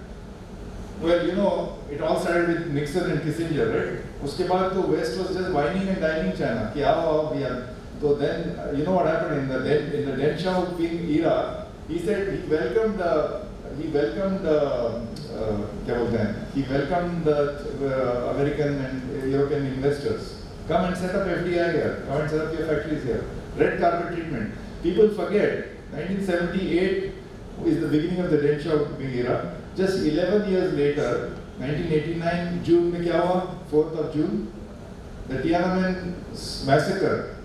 Well, it all started with Nixon and Kissinger, right? उसके बाद तो West was just whining and dining China. कि आओ we are. So then, you know what happened in the Deng Xiaoping era? He said he welcomed the American and European investors. Come and set up FDI here. Come and set up your factories here. Red carpet treatment. People forget, 1978 is the beginning of the Deng Xiaoping era. Just 11 years later, 1989 June में क्या हुआ? 4th of June, the Tiananmen massacre.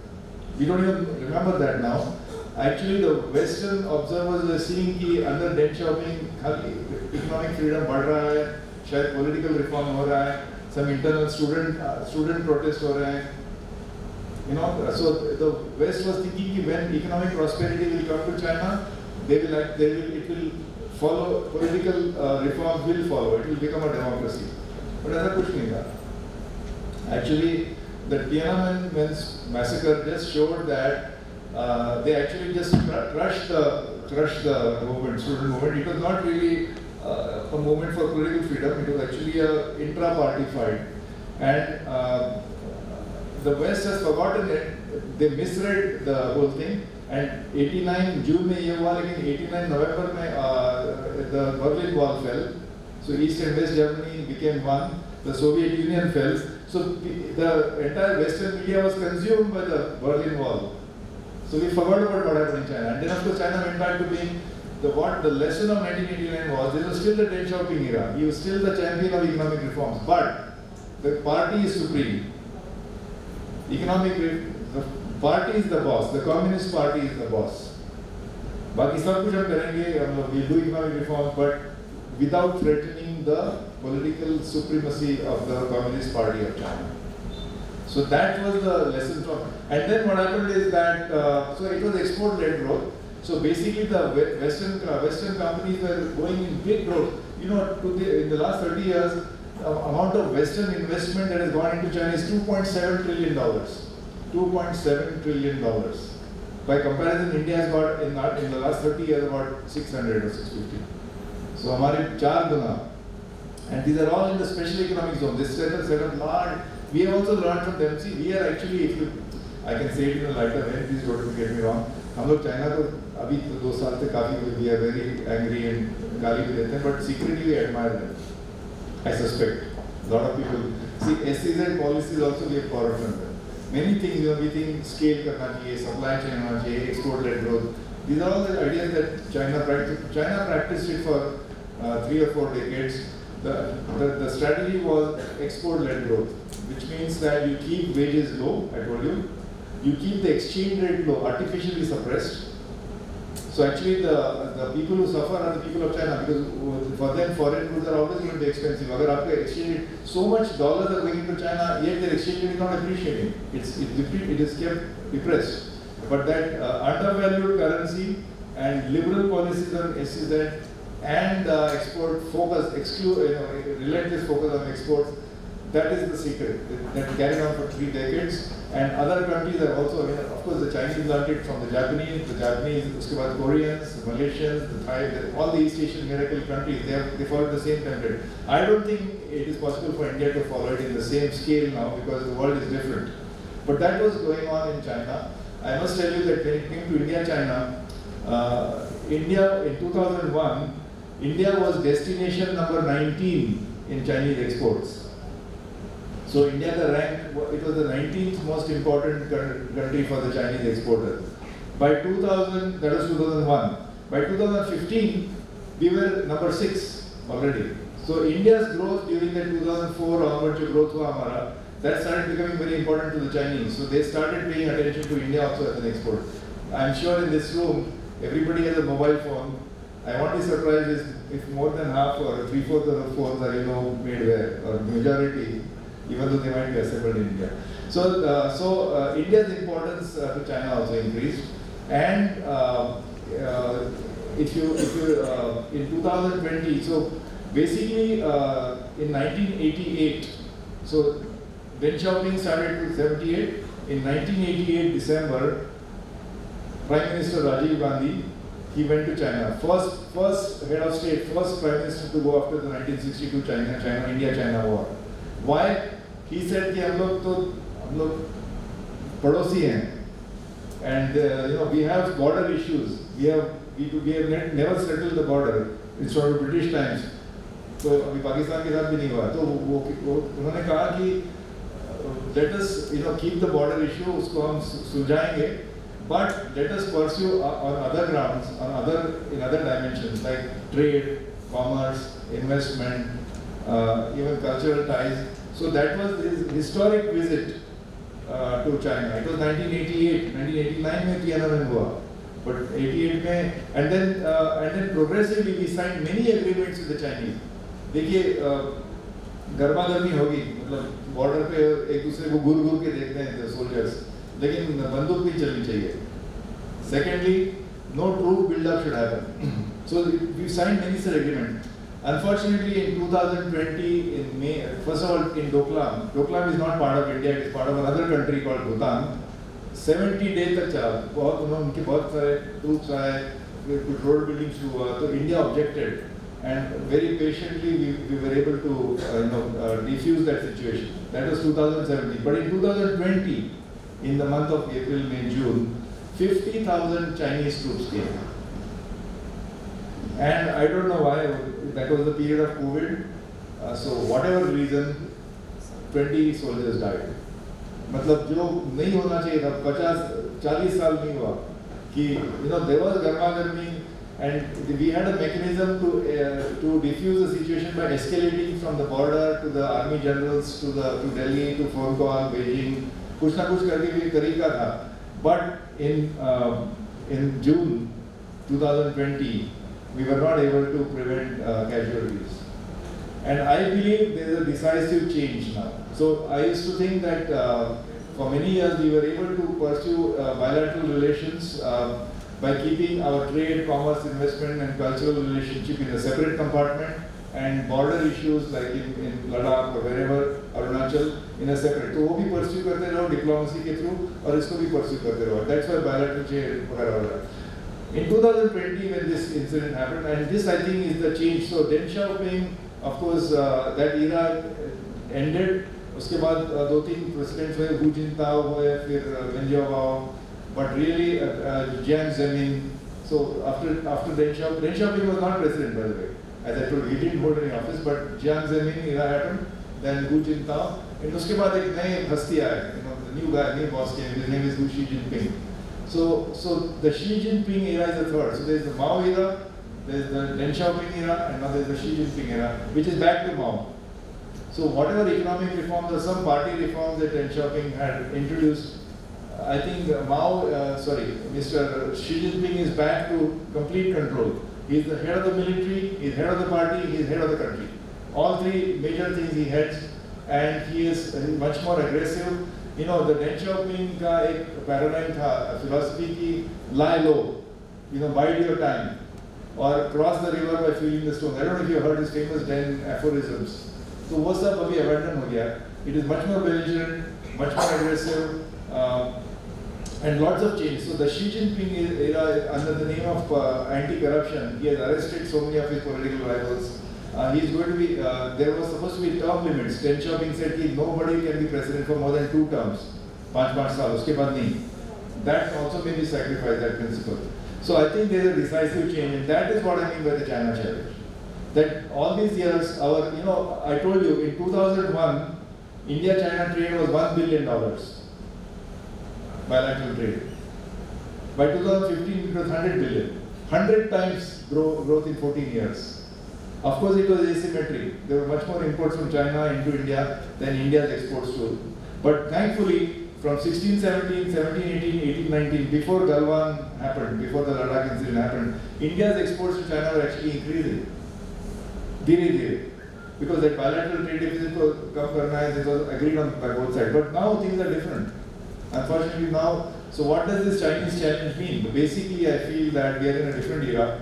We don't even remember that now. Actually, the Western observers were seeing कि under Deng Xiaoping economic freedom बढ़ रहा है, शायद political reform हो रहा है, some internal student protest हो रहे हैं. So the West was thinking that when economic prosperity will come to China, it will follow, political reforms will follow, it will become a democracy. But ऐसा कुछ नहीं था. Actually, the Tiananmen massacre just showed that they actually just crushed the movement, student movement. It was not really a movement for political freedom. It was actually a intra-party fight, and the West has forgotten it. They misread the whole thing. And 89 June में ये हुआ, लेकिन 89 November में the Berlin Wall fell. So East and West Germany became one. The Soviet Union fell. So the entire Western media was consumed by the Berlin Wall. So we forgot about what happened in China. And then of course China went back to being the lesson of 1989 was, this was still the Deng Xiaoping era. He was still the champion of economic reforms. But the party is supreme. The party is the boss. The Communist Party is the boss. बाकी सब कुछ हम करेंगे, we'll do economic reforms, but without threatening the political supremacy of the Communist Party of China. So that was the lesson from. And then what happened is that so it was export-led growth. So basically the Western companies were going in big growth. In the last 30 years, the amount of Western investment that has gone into China is $2.7 trillion. $2.7 trillion. By comparison, India has got in the last 30 years about 600 or 650. So हमारे 4 गुना. And these are all in the special economic zone. This set up large. We have also learned from them. See, we are actually, I can say it in a lighter way, please don't get me wrong. हम लोग China को अभी तो 2 साल से काफी we are very angry and गाली भी देते हैं, but secretly we admire them. I suspect a lot of people see SEZ policies also we have borrowed from them. Many things we think scale करना चाहिए, supply chain होना चाहिए, export-led growth. These are all the ideas that China practiced it for 3 or 4 decades. The strategy was export-led growth, which means that you keep wages low, I told you. You keep the exchange rate low, artificially suppressed. So actually the people who suffer are the people of China, because for them foreign goods are always going to be expensive. Agar aapka exchange rate, so much dollars are going into China, yet their exchange rate is not appreciating. It is kept depressed. But that undervalued currency and liberal policies on SEZ and export focus, relentless focus on exports, that is the secret. That carried on for 3 decades. And other countries are also, of course, the Chinese learned it from the Japanese, uske baad Koreans, the Malaysians, the Thai, all the East Asian miracle countries, they followed the same template. I don't think it is possible for India to follow it in the same scale now, because the world is different. But that was going on in China. I must tell you that when it came to India-China, India in 2001, India was destination number 19 in Chinese exports. So India it was the 19th most important country for the Chinese exporters. By 2000, that was 2001. By 2015, we were number 6 already. So India's growth during the 2004 onwards, growth hua hamara, that started becoming very important to the Chinese. So they started paying attention to India also as an export. I'm sure in this room, everybody has a mobile phone. I won't be surprised if more than half or 3/4 of the phones are made where, or majority, even though they might be assembled in India. So India's importance to China also increased. And if you in 2020, so basically in 1988, so Deng Xiaoping started in 78. In 1988 December, Prime Minister Rajiv Gandhi, he went to China. First head of state, first Prime Minister to go after the 1962 India-China war. Why? He said कि हम लोग पड़ोसी हैं, and we have border issues. We have never settled the border. It's from British times. तो अभी पाकिस्तान के साथ भी नहीं हुआ. तो उन्होंने कहा कि let us keep the border issue, उसको हम सुलझाएंगे, but let us pursue on other grounds, in other dimensions like trade, commerce, investment, even cultural ties. So that was his historic visit to China. It was 1988, 1989 में Tiananmen हुआ, but 88 में, and then progressively we signed many agreements with the Chinese. देखिए गर्मा गर्मी होगी, मतलब border पे एक दूसरे को घूर घूर के देखते हैं सोल्जर्स, लेकिन बंदूक नहीं चलनी चाहिए. Secondly, no troop build-up should happen. So we signed many such agreements. Unfortunately, in 2020, in May, first of all, in Doklam is not part of India, it is part of another country called Bhutan. 70 days तक चला, उनके बहुत सारे troops आए, कुछ road building शुरू हुआ, तो India objected, and very patiently we were able to defuse that situation. That was 2017. But in 2020, in the month of April, May, June, 50,000 Chinese troops came. And I don't know why, that was the period of COVID. So whatever reason, 20 soldiers died. मतलब जो नहीं होना चाहिए था, 50-40 साल नहीं हुआ कि there was गर्मा गर्मी, and we had a mechanism to defuse the situation by escalating from the border to the army generals to Delhi to phone call, Beijing, कुछ ना कुछ करके भी तरीका था. But in June 2020, we were not able to prevent casualties. And I believe there is a decisive change now. So I used to think that for many years we were able to pursue bilateral relations by keeping our trade, commerce, investment and cultural relationship in a separate compartment, and border issues like in Ladakh or wherever, Arunachal, in a separate. तो वो भी pursue करते रहो diplomacy के through, और इसको भी pursue करते रहो. That's why bilateral trade वगैरह वगैरह. In 2020, when this incident happened, and this I think is the change. So Deng Xiaoping, of course, that era ended, उसके बाद 2-3 प्रेसिडेंट्स हुए, हु जिनताओ हुए, फिर वेंजियाओ, but really Jiang Zemin. So after Deng Xiaoping was not president, by the way. As I told you, he didn't hold any office, but Jiang Zemin era happened, then Hu Jintao, and उसके बाद एक नए हस्ती आए, the new guy, new boss came, his name is Xi Jinping. So the Xi Jinping era is the third. So there is the Mao era, there is the Deng Xiaoping era, and now there is the Xi Jinping era, which is back to Mao. So whatever economic reforms or some party reforms that Deng Xiaoping had introduced, I think Mr. Xi Jinping is back to complete control. He is the head of the military, he is head of the party, he is head of the country. All three major things he heads, and he is much more aggressive. The Deng Xiaoping का एक paradigm था, philosophy की lie low, bide your time, or cross the river by feeling the stones. I don't know if you heard his famous 10 aphorisms. So वो सब अभी abandoned हो गया. It is much more belligerent, much more aggressive, and lots of change. So the Xi Jinping era, under the name of anti-corruption, he has arrested so many of his political rivals. He is going to be. There was supposed to be term limits. Deng Xiaoping said that nobody can be president for more than 2 terms. 5 साल. उसके बाद नहीं. That also may be sacrificed. That principle. So I think there is a decisive change, and that is what I mean by the China challenge. That all these years, I told you in 2001, India-China trade was $1 billion. Bilateral trade. By 2015, it was 100 billion. 100 times growth in 14 years. Of course, it was asymmetry. There were much more imports from China into India than India's exports to. But thankfully, from 16-17, 17-18, 18-19, before Galwan happened, before the Ladakh incident happened, India's exports to China were actually increasing. Dhire. Because that bilateral trade deficit was come karna hai, it was agreed on by both sides. But now things are different. Unfortunately now, so what does this Chinese challenge mean? Basically, I feel that we are in a different era.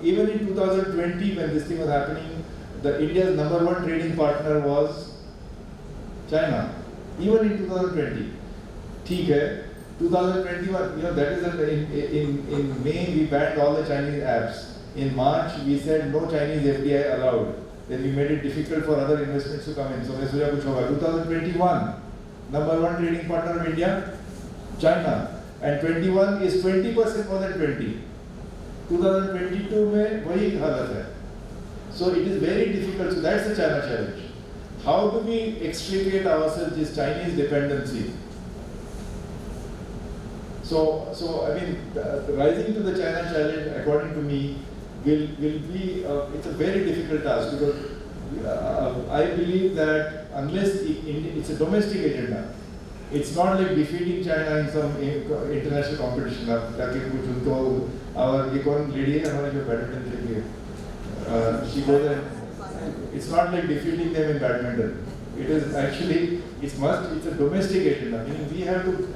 Even in 2020, when this thing was happening, India's #1 trading partner was China. Even in 2020. ठीक है, 2021, that is in May we banned all the Chinese apps. In March we said no Chinese FDI allowed. Then we made it difficult for other investments to come in. So मैं सोचा कुछ होगा. 2021, #1 trading partner of India, China, and 21 is 20% more than 20. 2022 में वही हालत है. So it is very difficult. So that's the China challenge. How do we extricate ourselves this Chinese dependency? So I mean, rising to the China challenge, according to me, will be it's a very difficult task, because I believe that unless it's a domestic agenda, it's not like defeating China in some international competition. Our lady, she goes and it's not like defeating them in badminton. It is actually it's a domestic agenda. Meaning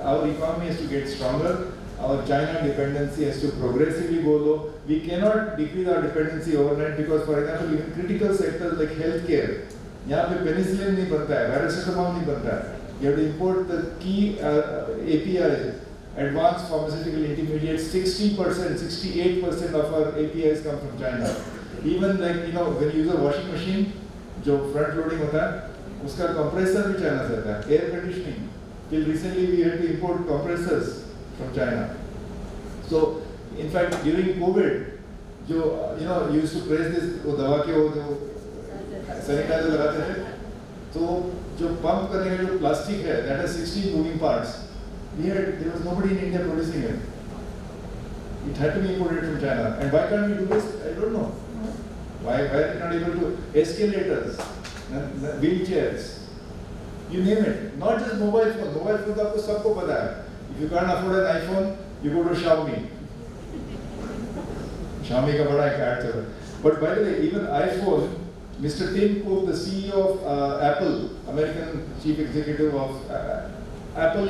our economy has to get stronger. Our China dependency has to progressively go low. We cannot decrease our dependency overnight, because, for example, in critical sectors like healthcare, यहाँ पे penicillin नहीं बनता है, paracetamol नहीं बनता है. You have to import the key APIs, advanced pharmaceutical intermediates. 60%, 68% of our APIs come from China. Even like when you use a washing machine, जो front loading होता है, उसका compressor भी China से आता है. Air conditioning. Till recently we had to import compressors from China. So, in fact, during COVID, you used to press this, वो दवा के वो जो sanitizer लगाते थे, तो जो pump करने का जो plastic है, that has 16 moving parts. There was nobody in India producing it. It had to be imported from China. And why can't we do this? I don't know. Why are we not able to? Escalators, wheelchairs, you name it. Not just mobile phone. Mobile phone तो आपको सबको पता है. If you can't afford an iPhone, you go to Xiaomi. Xiaomi का बड़ा एक ad चल रहा है. But by the way, even iPhone, Mr. Tim Cook, the CEO of Apple, American chief executive of Apple,